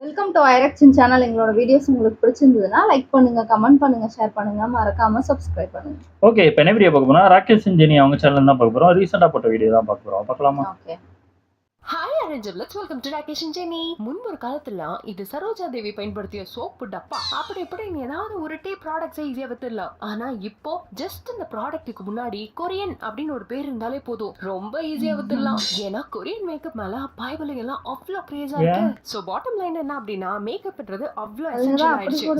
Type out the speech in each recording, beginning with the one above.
Welcome to ஐரக்ஷன் channel. எங்களோட videos உங்களுக்கு பிடிச்சிருந்ததுன்னா லைக் பண்ணுங்க, கமெண்ட் பண்ணுங்க, ஷேர் பண்ணுங்க, மறக்காம சப்ஸ்கிரைப் பண்ணுங்க. ஓகே, இப்போ என்ன வீடியோ பார்க்க போறோம்? ராகேஷ் ஜெனி அவங்க சேனல் தான் பார்க்க போறோம். ரீசெண்டா போட்ட வீடியோ தான் பார்க்க போறோம். பார்க்கலாமா? ஓகே. ஹாய் அரேஞ்சர்லெட்ஸ் வெல்கம் டு ராகேஷ் ஜெனி. முன்பொரு காலத்துல இது சரோஜா தேவி பயன்படுத்திய சோப்பு டப்பா அப்படி இப்படி ஏதாவது ஒரு டீ ப்ராடக்ட்ஸை ஈஸியா வித்துடலாம். ஆனா இப்போ ஜஸ்ட் இந்த ப்ராடக்ட்டுக்கு முன்னாடி கொரியன் அப்படின்னு ஒரு பேர் இருந்தாலே போதும், ரொம்ப ஈஸியா வித்துடலாம். ஏன்னா கொரியன் மேக்கப் மேல பாய்பலை எல்லாம் அவ்வளோ கிரேஸா இருக்கு. சோ பாட்டம் லைன் என்ன அப்படின்னா மேக்கப்ன்றது அவ்வளோ எசென்ஷியல் ஆயிடுச்சு.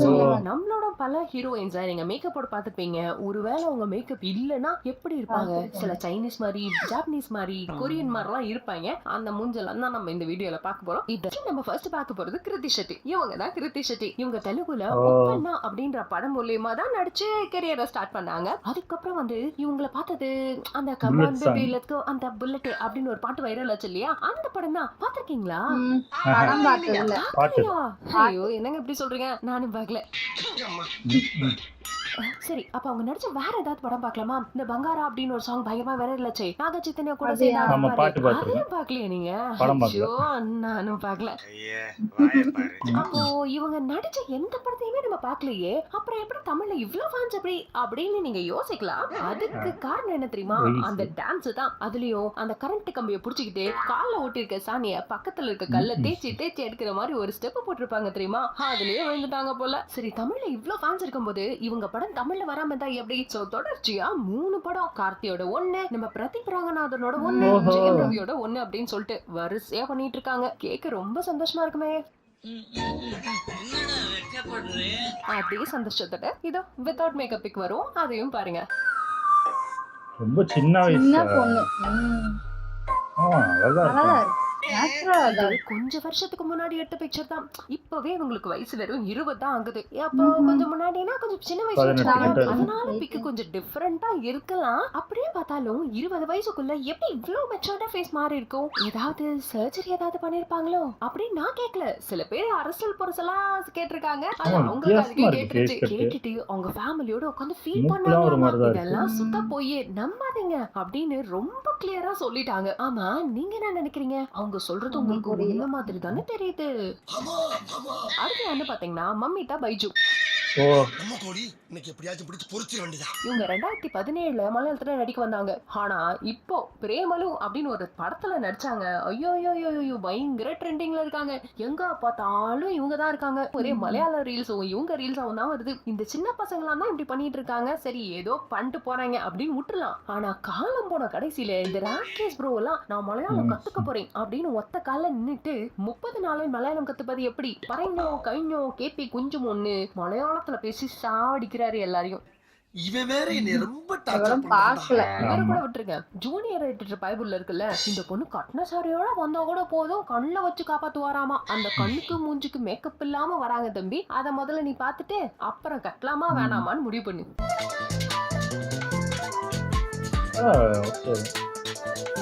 நம்மளோட பல ஹீரோயின்ஸை நீங்க மேக்கப்போட பார்த்துப்பீங்க. ஒருவேளை அவங்க மேக்கப் இல்லைன்னா எப்படி இருப்பாங்க? சில சைனீஸ் மாதிரி, ஜாப்பனீஸ் மாதிரி, கொரியன் மாதிரிலாம் இருப்பாங்க. அந்த மூஞ்செல்லாம் தான் நம்ம இந்த வீடியோல பார்க்க போறோம். இது நம்ம ஃபர்ஸ்ட் பார்க்க போறது கிருத்தி ஷெட்டி. இவங்க தான் கிருத்தி ஷெட்டி. இவங்க தெலுங்குல ஒப்பண்ணா அப்படின்ற படம் மூலியமா தான் நடிச்சு கரியரை ஸ்டார்ட் பண்ணாங்க. அதுக்கப்புறம் வந்து இவங்கள பார்த்தது அந்த கமான் பேபிலக்கு அந்த புல்லட் அப்படின்னு ஒரு பாட்டு வைரல் ஆச்சு இல்லையா, அந்த படம் தான். பாத்திருக்கீங்களா? படம் பார்த்ததில்ல. ஐயோ என்னங்க இப்படி சொல்றீங்க, நானும் பார்க்கல. சரி, அப்ப அவங்க நடிச்ச வேற ஏதாவது படம் பார்க்கலாமா? இந்த பங்காரா அப்படின்னு ஒரு சாங் பயமா வேற இல்லச்சே, நாக சைத்தன்யா கூட சேர்ந்து பாக்கலையா நீங்க? ஐயோ நானும் பார்க்கல. அப்போ இவங்க நடிச்ச எந்த படத்தையுமே நம்ம பார்க்கலையே, அப்புறம் எப்படி தமிழ்ல இவ்ளோ ஃபேன்ஸ் அப்படின்னு நீங்க யோசிக்கலாம். அதுக்கு காரணம் என்ன தெரியுமா? அந்த டான்ஸ் தான். அதுலயும் அந்த கரண்ட் கம்பியை புடிச்சுக்கிட்டு கால்ல ஓட்டிருக்க சாணிய பக்கத்துல இருக்க கல்ல தேய்ச்சி எடுக்கிற மாதிரி ஒரு ஸ்டெப் போட்டிருப்பாங்க தெரியுமா, அதுலயே விழுந்துட்டாங்க போல. சரி, தமிழ்ல இவ்ளோ ஃபேன்ஸ் இருக்கும்போது இவங்க படம் தமிழ்ல வராம இருந்தா எப்படி? சோ தொடர்ச்சியா 3 படம், கார்த்தியோட 1, நம்ம பிரதீப் ராங்கநாதனோட 1, ஜெயம் ரவியோட 1 அப்படின்னு சொல்லிட்டு வரிசையா பண்ணிட்டு இருக்காங்க. கேட்க ரொம்ப சந்தோஷமா இருக்குமே. அதே சந்தோஷத்தோட இதோ வித்தவுட் மேக்கப்புக்கு வரும், அதையும் பாருங்க. ரொம்ப சின்ன பொண்ணு. கொஞ்ச வருஷத்துக்கு முன்னாடி எடுத்த பிக்சர் தான். இப்பவே உங்களுக்கு வயசு வெறும் 20 தான் ஆகுது. அப்போ கொஞ்சம் முன்னாடினா கொஞ்சம் சின்ன வயசு, அதனால பிக்கு கொஞ்சம் டிஃபரெண்டா இருக்கலாம். அப்படியே பார்த்தாலும் 20 வயசுக்குள்ள எப்படி இவ்வளவு மெச்சூர்டா ஃபேஸ் மாறி இருக்கும்? ஏதாவது சர்ஜரி ஏதாவது பண்ணிருப்பாங்களோ அப்படின்னு நான் கேட்கல. சில பேர் அரசியல் பொருசலா கேட்டிருக்காங்க. அது அவங்களுக்கு கேட்டுட்டு அவங்க ஃபேமிலியோட உட்காந்து ஃபீல் பண்ணாங்க. இதெல்லாம் சுத்த போய் நம்பாதீங்க அப்படின்னு ரொம்ப கிளியரா சொல்லிட்டாங்க. ஆமா, நீங்க என்ன நினைக்கிறீங்க? அவங்க சொல்றது உங்களுக்கு ஒரே மாதிரி தானே தெரியுது. அடுத்து என்ன பாத்தீங்கன்னா மம்மிட்டா பைஜு. இவங்க 2017 மலையாளத்துல நடிக்க வந்தாங்க. ஆனா இப்போ பிரேமலு அப்படின்னு ஒரு படத்துல நடிச்சாங்க. ஐயோ பயங்கர ட்ரெண்டிங்ல இருக்காங்க. எங்க பார்த்தாலும் இவங்க தான் இருக்காங்க. ஒரே மலையாள ரீல்ஸும் இவங்க ரீல்ஸாவும் தான் வருது. இந்த சின்ன பசங்களாம் தான் இப்படி பண்ணிட்டு இருக்காங்க. சரி, ஏதோ பண்ணிட்டு போறாங்க அப்படின்னு விட்டுலாம். ஆனா காலம் போன கடைசியில இந்த ராகேஷ் ப்ரோ எல்லாம் நான் மலையாளம் கத்துக்க போறேன் அப்படின்னு ஒத்த கால நின்னுட்டு 30 நாளில் மலையாளம் கத்துப்பது எப்படி? பறைஞ்சோ கைஞ்சோ கேப்பி குஞ்சும் ஒண்ணு மலையாளத்துல பேசி சாவடிக்கிறாரு எல்லாரையும். இவன் வேற என்ன ரொம்ப டார்ச்சர் பார்க்கல. இவர கூட விட்டுருங்க. ஜூனியர் எடிட்டர் பைபிள்ல இருக்குல்ல, இந்த பொண்ணு கட்ன சாரியோட வந்தா கூட போதும் கண்ணுல வச்சு காப்பாத்துவாராமா. அந்த கண்ணுக்கு மூஞ்சுக்கு மேக்கப் இல்லாம வராங்க தம்பி, அத முதல்ல நீ பாத்துட்டு அப்புறம் கட்டலாமா வேணாமான்னு முடிவு பண்ணு.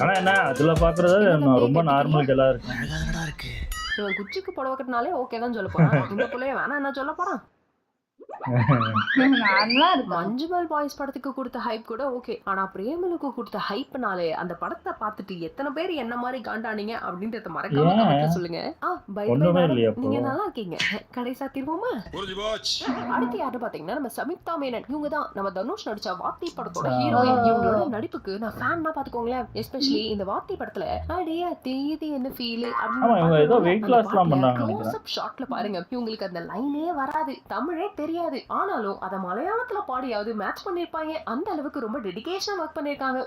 ஆனா என்ன அதுல பாக்குறது ரொம்ப நார்மல் கலா இருக்கு. இவன் குச்சிக்கு புடவை கட்டினாலே ஓகே தான் சொல்ல போறான். இந்த பிள்ளைய வேணா என்ன சொல்ல போறான்? மஞ்சுமல் பாய்ஸ் படத்துக்கு கொடுத்த ஹைப் கூட ஓகே, ஆனா பிரேமலுக்கு கொடுத்த ஹைப்னாலே அந்த படத்தை பார்த்துட்டு எத்தனை பேர் என்ன மாதிரி காண்டானீங்க அப்படின்றத மறக்காம கமெண்ட்ல சொல்லுங்க. நீங்க நல்லா இருக்கீங்க. கடைசா தீர்வோமா? அடுத்து யாரு பாத்தீங்கன்னா நம்ம சமிக்தா மேனன். இவங்க தான் நம்ம தனுஷ் நடிச்ச வாத்தி படத்தோட ஹீரோயின். இவங்களோட நடிப்புக்கு நான் ஃபேன் தான் பாத்துக்கோங்களேன். எஸ்பெஷலி இந்த வாத்தி படத்துல அடியே தேதி என்ன ஃபீல் அப்படின்னு ஷாட்ல பாருங்க. இவங்களுக்கு அந்த லைனே வராது, தமிழே தெரியாது. ஆனாலும் அத மலையாளத்துல பாடியாவது மேட்ச் பண்ணிருப்பாங்க. அந்த அளவுக்கு ரொம்ப டெடிகேஷனா வர்க் பண்ணிருக்காங்க.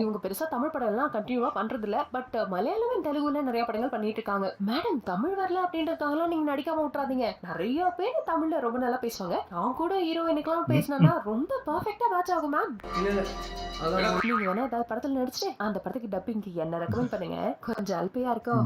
இவங்க பெருசா தமிழ் படம் எல்லாம் கண்டினியூவா பண்றது இல்ல, பட் மலையாளம் தெலுங்குல நிறைய படங்கள் பண்ணிட்டு இருக்காங்க. மேடம் தமிழ் வரல அப்படின்றதுக்காக நீங்க நடிக்காம விட்டுறாதீங்க. நிறைய பேர் தமிழ்ல ரொம்ப நல்லா பேசுவாங்க. நான் கூட ஹீரோயினுக்கு எல்லாம் பேசினா ரொம்ப பெர்ஃபெக்ட்டா மேட்ச் ஆகும் மேம். நீங்க வேணா ஏதாவது படத்துல நடிச்சுட்டு அந்த படத்துக்கு டப்பிங்க்கு என்ன ரெக்கமெண்ட் பண்ணுங்க. கொஞ்சம் அல்பையா இருக்கும்.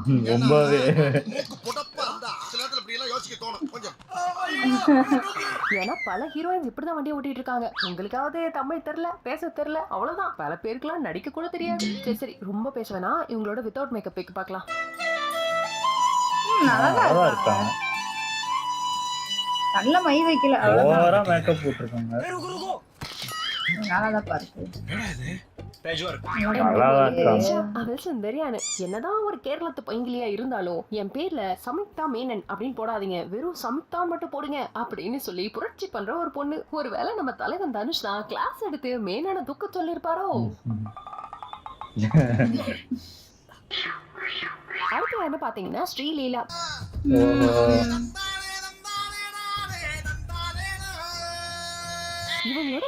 ஏன்னா பல ஹீரோயின்ஸ் இப்படிதான் வண்டியை ஓட்டிட்டு இருக்காங்க. உங்களுக்காவது தமிழ் தெரியல, பேச தெரியல, அவ்வளவுதான். பல பேருக்குலாம் நடிக்க கூட தெரியாது. சரி ரொம்ப பேச வேணா, இவங்களோட வித்தவுட் மேக்கப் பிக் பார்க்கலாம். நல்லா இருக்காங்க. நல்ல மை வைக்கல, அவ்வளவுதான். மேக்கப் போட்டுருக்காங்க. நல்லா தான் பாருக்கு. நல்லாதான் இருக்காங்க. அவள் சுந்தரியானு என்னதான் ஒரு கேரளத்து பைங்கிலியா இருந்தாலும் என் பேர்ல சமிக்தா மேனன் அப்படின்னு போடாதீங்க, வெறும் சமிக்தா மட்டும் போடுங்க அப்படின்னு சொல்லி புரட்சி பண்ற ஒரு பொண்ணு. ஒருவேளை நம்ம தலைவன் தனுஷ் தான் கிளாஸ் எடுத்து மேனனை துக்க சொல்லிருப்பாரோ. அடுத்து என்ன பாத்தீங்கன்னா ஸ்ரீலீலா.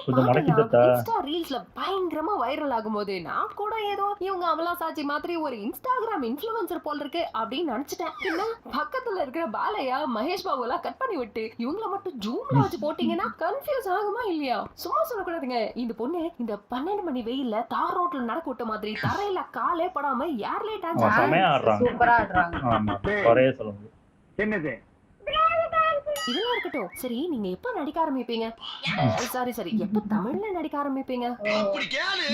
இவங்களோட இன்ஸ்டா ரீல்ஸ்ல பயங்கரமா வைரல் ஆகும்போது நான் கூட ஏதோ இவங்க அமலா சாச்சி மாதிரி ஒரு இன்ஸ்டாகிராம் இன்ஃப்ளூயன்சர் போல் இருக்கு அப்படின்னு நினைச்சிட்டேன். பின்ன பக்கத்துல இருக்கிற பாலையா மகேஷ் பாபு எல்லாம் கட் பண்ணி விட்டு இவங்கள மட்டும் ஜூம்ல வச்சு போட்டீங்கன்னா கன்ஃபியூஸ் ஆகுமா இல்லையா? சும்மா சொல்லக்கூடாதுங்க. இந்த பொண்ணு இந்த 12 மணி வெயில்ல தார் ரோட்ல நடக்க விட்ட மாதிரி தரையில காலே படாம ஏர்லே டான்ஸ் ஆடுறாங்க. சூப்பரா ஆடுறாங்க. ஆமா ஒரே சொல்லுங்க. என்னது இதெல்லாம் இருக்கட்டும். சரி நீங்க எப்ப நடிக்க ஆரம்பிப்பீங்க? சரி எப்ப தமிழ்ல நடிக்க ஆரம்பிப்பீங்க? அப்படி கேளு.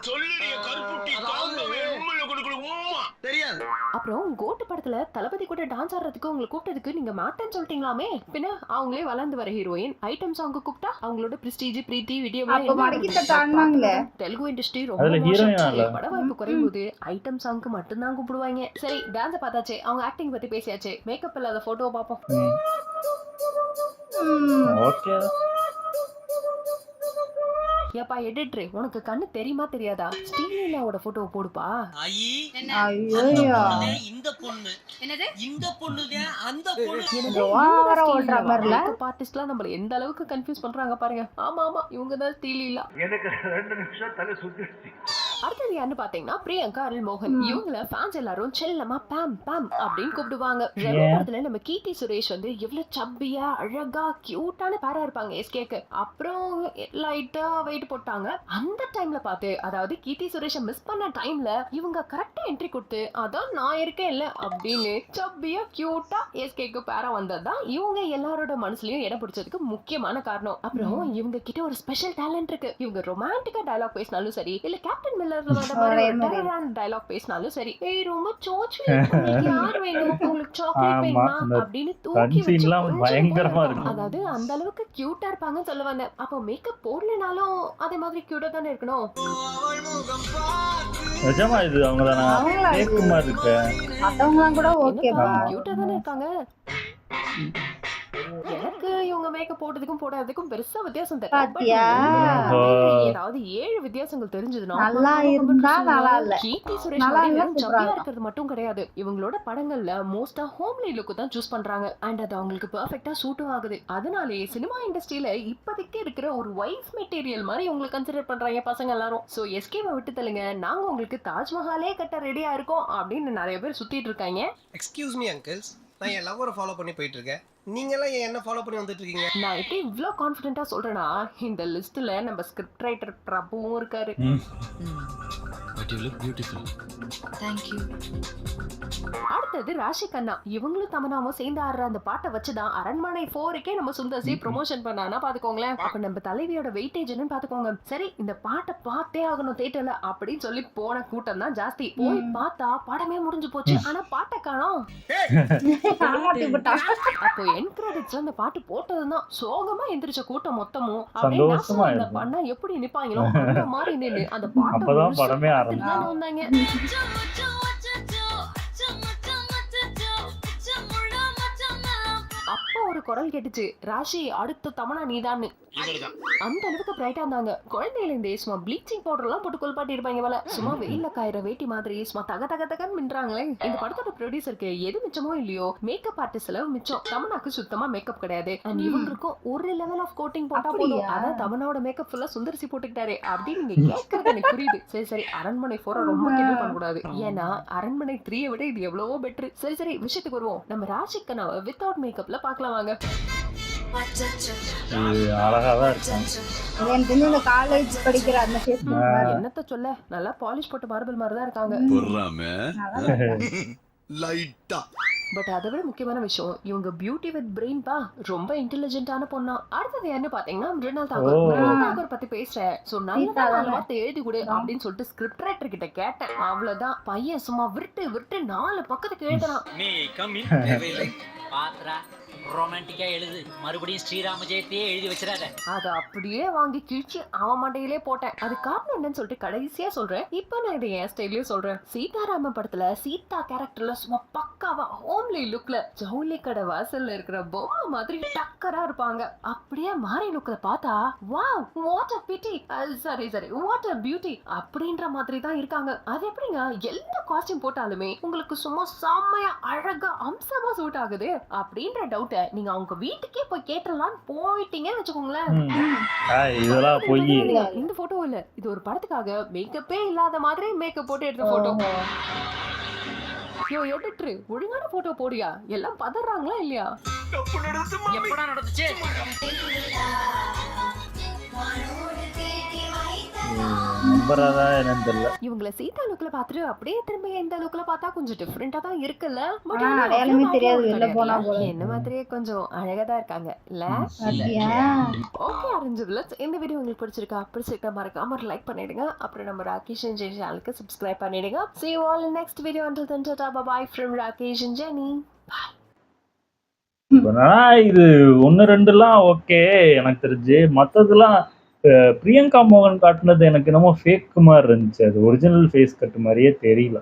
சொல்லுடிய கருப்புட்டி தாங்கவே உம்மையில கொடுக்கணும் உம்மா. தெரியாது. அப்புறம் கோட்டு படத்துல தளபதி கூட டான்ஸ் ஆடுறதுக்கு உங்களை கூப்பிட்டதுக்கு நீங்க மாட்டேன்னு சொல்லிட்டீங்களாமே. பின்ன அவங்களே வளர்ந்து வர ஹீரோயின் ஐட்டம் சாங் கூப்பிட்டா அவங்களோட பிரஸ்டீஜ் பிரீத்தி வீடியோ தெலுங்கு இண்டஸ்ட்ரி ரொம்ப பட வாய்ப்பு குறையும் போது ஐட்டம் சாங்க்கு மட்டும் தான் கூப்பிடுவாங்க. சரி டான்ஸ் பார்த்தாச்சு, அவங்க ஆக்டிங் பத்தி பேசியாச்சு, மேக்கப் இல்லாத போட்டோ பாப்போம். ஓகே. ஏப்பா எடிட்டர், உனக்கு கண்ணு தெரியுமா தெரியாதா? ஸ்ரீலீலாவோட போட்டோ போடுப்பா. இந்த பொண்ணு என்னது? இந்த பொண்ணுதே அந்த பொண்ணு. ஆர்டிஸ்ட்லாம் நம்மள எந்த அளவுக்கு கன்ஃபியூஸ் பண்றாங்க பாருங்க. ஆமா இவங்க தான் ஸ்ரீலீலா. எனக்கு 2 நிமிஷம் தலை சுத்திடுச்சு. அடுத்தது யாருன்னு பாத்தீங்கன்னா பிரியங்கா அருள்மோகன். இவங்கள ஃபேன்ஸ் எல்லாரும் செல்லமா பாம் பாம் அப்படின்னு கூப்பிடுவாங்க. படத்துல நம்ம கீர்த்தி சுரேஷ் வந்து எவ்வளவு சப்பியா அழகா கியூட்டான பேரா இருப்பாங்க எஸ்கேக்கு. அப்புறம் லைட்டா வெயிட் போட்டாங்க. அந்த டைம்ல பார்த்து, அதாவது கீர்த்தி சுரேஷை மிஸ் பண்ண டைம்ல இவங்க கரெக்டா என்ட்ரி கொடுத்து அதான் நான் இருக்கேன் இல்ல அப்படின்னு சப்பியா கியூட்டா எஸ்கேக்கு பேரா வந்ததுதான் இவங்க எல்லாரோட மனசுலயும் இடம் பிடிச்சதுக்கு முக்கியமான காரணம். அப்புறம் இவங்க கிட்ட ஒரு ஸ்பெஷல் டேலண்ட் இருக்கு. இவங்க ரொமான்டிக்கா டயலாக் பேசினாலும் சரி, இல்ல கேப்டன் மில்லர்ல வந்த மாதிரி டயலாக் பேசினாலும் சரி, ஏய் ரொம்ப சோச்சு யார் வேணும் உங்களுக்கு சாக்லேட் வேணுமா அப்படின்னு தூக்கி வச்சு பயங்கரமா இருக்கு. அதாவது அந்த அளவுக்கு கியூட்டா இருப்பாங்கன்னு சொல்ல வந்தேன். அப்போ மேக்கப் போடலனாலும் அதே மாதிரி கியூட்டா தானே இருக்கணும். நிஜமா இது அவங்க தானா? கேக்குமா இருக்கு. மத்தவங்க கூட ஓகேவா? கியூட்டா தானே இருக்காங்க. எனக்கு இவங்க மேக்கப் போட்டதுக்கும் போடாததுக்கும் பெருசா வித்தியாசம் தெரியல. ஏதாவது 7 வித்தியாசங்கள் தெரிஞ்சதுன்னா நல்லா இருந்தா நல்லா இல்ல. கீர்த்தி சுரேஷ் மாதிரி ஜப்பியா இருக்கிறது மட்டும் கிடையாது. இவங்களோட படங்கள்ல மோஸ்டா ஹோம்லி லுக் தான் சூஸ் பண்றாங்க. அண்ட் அது அவங்களுக்கு பெர்ஃபெக்ட்டா சூட்டும் ஆகுது. அதனாலே சினிமா இண்டஸ்ட்ரியில இப்போதைக்கு இருக்கிற ஒரு வைஃப் மெட்டீரியல் மாதிரி இவங்களை கன்சிடர் பண்றாங்க பசங்க எல்லாரும். சோ எஸ்கேவை விட்டு தள்ளுங்க, நாங்க உங்களுக்கு தாஜ்மஹாலே கட்ட ரெடியா இருக்கோம் அப்படின்னு நிறைய பேர் சுத்திட்டு இருக்காங்க. எக்ஸ்கியூஸ் மீ அங்கிள்ஸ், நான் என் லவ்வரை ஃபாலோ பண்ணி போயிட்டு இருக்கேன். நீங்க எல்லாம் என்ன ஃபாலோ பண்ணி வந்துட்டு இருக்கீங்க? நான் எப்படி இவ்ளோ கான்ஃபிடென்ட்டா சொல்றேன்னா, இந்த லிஸ்ட்ல நம்ம ஸ்கிரிப்ட் ரைட்டர் பிரபுவும் இருக்காரு. But you look beautiful. Thank you. அடுத்தது ராஷி கண்ணா. இவங்களும் தமனாவும் சேர்ந்து ஆடுற அந்த பாட்டை வச்சுதான் அரண்மனை 4க்கே நம்ம சுந்தர்சி ப்ரொமோஷன் பண்ணானா பாத்துக்கோங்களேன். அப்ப நம்ம தலைவியோட வெயிட்டேஜ் பாத்துக்கோங்க. சரி இந்த பாட்டை பார்த்தே ஆகணும் தியேட்டர்ல அப்படின்னு சொல்லி போன கூட்டம் தான் ஜாஸ்தி. போய் பார்த்தா படமே முடிஞ்சு போச்சு. ஆனா பாட்டை காணோம். அப்போ என் கிரெடிட்ஸ்ல அந்த பாட்டு போட்டதுதான் சோகமா எந்திரிச்ச கூட்டம் மொத்தமும் அப்படியே பண்ணா எப்படி நிப்பாங்களோ அந்த மாதிரி நின்று அந்த பாட்டை படமே ஆரம்பிச்சாங்க. அப்ப ஒரு குரல் கேட்டுச்சு, ராஷி அடுத்த தமனா நீதான்னு. அந்த அளவுக்கு பிரைட்டா இருந்தாங்க. குழந்தையில இருந்தே சும்மா ப்ளீச்சிங் பவுடர் எல்லாம் போட்டு குளிப்பாட்டி இருப்பாங்க போல. சும்மா வெயில்ல காயிற வேட்டி மாதிரி சும்மா தக தக தகன்னு மின்றாங்களே. இந்த படத்தோட ப்ரொடியூசருக்கு எது மிச்சமோ இல்லையோ மேக்கப் ஆர்டிஸ்ட் செலவு மிச்சம். தமனாக்கு சுத்தமா மேக்கப் கிடையாது. அண்ட் இவங்களுக்கும் ஒரு லெவல் ஆஃப் கோட்டிங் போட்டா போதும். அதான் தமனாவோட மேக்கப் ஃபுல்லா சுந்தர்சி போட்டுக்கிட்டாரு அப்படின்னு நீங்க கேட்கறது எனக்கு புரியுது. சரி அரண்மனை 4 ரொம்ப கேள்வி பண்ண கூடாது. ஏன்னா அரண்மனை 3 விட இது எவ்வளவோ பெட்டர். சரி விஷயத்துக்கு வருவோம். நம்ம ராஷி கண்ணாவை வித்தவுட் மேக்கப்ல பாக்கலாம் வாங்க. அழகாதான் இருக்காங்க. காலேஜ் படிக்கிற அந்த ஃபேஸ் என்னத்த சொல்ல, நல்லா பாலிஷ் போட்ட மார்பிள் மாதிரி தான் இருக்காங்க. பட் அதை விட முக்கியமான விஷயம், இவங்க பியூட்டி வித் பிரெயின் பா, ரொம்ப இன்டெலிஜென்ட்டான பொண்ணா. அடுத்தது என்ன பாத்தீங்கன்னா மிருனால் தாக்கூர் பத்தி பேசுறேன். சோ நான் வார்த்தை எழுதி கொடு அப்படின்னு சொல்லிட்டு ஸ்கிரிப்ட் ரைட்டர் கிட்ட கேட்டேன். அவ்வளவுதான், பையன் சும்மா விட்டு 4 பக்கத்துக்கு எழுதுறான். ரொமான்டிக்கா எழுது, மறுபடியும் ஸ்ரீராம ஜெயத்தையே எழுதி வச்சிடாத. அத அப்படியே வாங்கி கிழிச்சு அவன் மண்டையிலே போட்டேன். அது காரணம் என்னன்னு சொல்லிட்டு கடைசியா சொல்றேன். இப்ப நான் இதை என் ஸ்டைல்லயும் சொல்றேன். சீதாராம படத்துல சீதா கேரக்டர்ல சும்மா பக்காவா ஹோம்லி லுக்ல ஜவுளி கடை வாசல்ல இருக்கிற பொம்மை மாதிரி டக்கரா இருப்பாங்க. அப்படியே மாறி லுக்ல பார்த்தா வாவ் வாட் அ பிட்டி, சரி வாட் அ பியூட்டி அப்படின்ற மாதிரி தான் இருக்காங்க. அது எப்படிங்க எல்லா காஸ்டியூம் போட்டாலுமே உங்களுக்கு சும்மா செம்மையா அழகா அம்சமா சூட் ஆகுது அப்படின்ற டவுட்ட நீங்க அவங்க வீட்டுக்கே போய் கேட்டலாம்னு போயிட்டீங்கன்னு வச்சுக்கோங்களேன். இதெல்லாம் போய் இந்த போட்டோ இல்ல, இது ஒரு படத்துக்காக மேக்கப்பே இல்லாத மாதிரி மேக்கப் போட்டு எடுத்த போட்டோ. யோ எடிட்டர், ஒழுங்கான போட்டோ போடியா, எல்லாம் பதறாங்களா இல்லையா? எப்படா நடந்துச்சு? நம்புறதா என்னன்னு தெரியல. இவங்களை சீதா லுக்ல பாத்துட்டு அப்படியே திரும்ப இந்த லுக்ல பார்த்தா கொஞ்சம் டிஃபரெண்டா தான் இருக்குல்ல. பட் ஆனா அடையாளமே தெரியாது வெளில போனா போல. என்ன மாதிரியே கொஞ்சம் அழகா தான் இருக்காங்க இல்ல? ஓகே அரேஞ்சர்ல இந்த வீடியோ உங்களுக்கு பிடிச்சிருக்கா மறக்காம லைக் பண்ணிடுங்க. அப்புறம் நம்ம ராகேஷ் அண்ட் ஜெனி சேனலுக்கு சப்ஸ்கிரைப் பண்ணிடுங்க. See you all in next video. Until then, tata bye bye from Rakesh and Jenny. Bye. இது 1-2 ஓகே எனக்கு தெரிஞ்சு. மற்றதுலாம் பிரியங்கா மோகன் காட்டுனது எனக்கு என்னமோ ஃபேக் மாதிரி இருந்துச்சு. அது ஒரிஜினல் ஃபேஸ் கட் மாதிரியே தெரியல.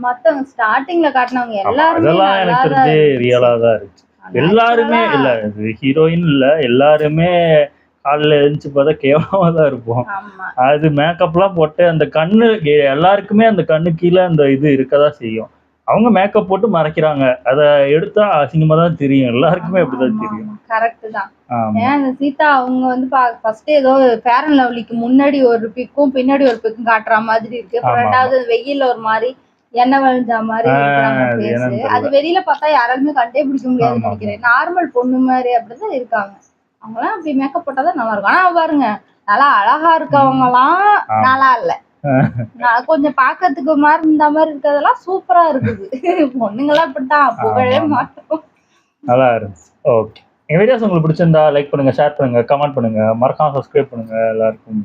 மத்தவங்க ஸ்டார்டிங்ல காட்டினவங்க எல்லாரும் அதெல்லாம் எனக்கு தெரிஞ்சு ரியலா தான் இருந்துச்சு. எல்லாருமே இல்ல, ஹீரோயின் இல்ல, எல்லாருமே காலைல எழுந்துச்சு பார்த்தா கேவலமா தான் இருப்போம். அது மேக்கப்லாம் போட்டு அந்த கண்ணு எல்லாருக்குமே அந்த கண்ணு கீழே அந்த இது இருக்கதான் செய்யும். அவங்க மேக்கப் போட்டு மறைக்கிறாங்க. அதை எடுத்தா அசிங்கமா தான் தெரியும். எல்லாருக்குமே அப்படிதான் தெரியும். கரெக்ட் தான். ஏன் அந்த சீதா அவங்க வந்து ஃபர்ஸ்ட் ஏதோ ஃபேர் அண்ட் லவ்லிக்கு முன்னாடி ஒரு பிக்கும் பின்னாடி ஒரு பிக்கும் காட்டுற மாதிரி இருக்கு. ரெண்டாவது வெயில்ல ஒரு மாதிரி எண்ணெய் வழிஞ்ச மாதிரி இருக்காங்க. அது வெளியில பார்த்தா யாராலுமே கண்டே பிடிக்க முடியாதுன்னு நினைக்கிறேன். நார்மல் பொண்ணு மாதிரி அப்படிதான் இருக்காங்க. அவங்களாம் அப்படி மேக்கப் போட்டாதான் நல்லா இருக்கும். ஆனா பாருங்க, நல்லா அழகா இருக்கவங்கலாம் நல்லா இல்ல, கொஞ்சம் பாக்கிறதுக்கு மாதிரி இந்த மாதிரி இருக்கிறதெல்லாம் சூப்பரா இருக்குது. பொண்ணுங்களாம் இப்படித்தான், புகழே மாட்டோம். நல்லா இருந்துச்சு. ஓகே, எங்க வீடியோஸ் உங்களுக்கு பிடிச்சிருந்தா லைக் பண்ணுங்க, ஷேர் பண்ணுங்க, கமெண்ட் பண்ணுங்க, மறக்காம சப்ஸ்கிரைப் பண்ணுங்க. எல்லாருக்கும்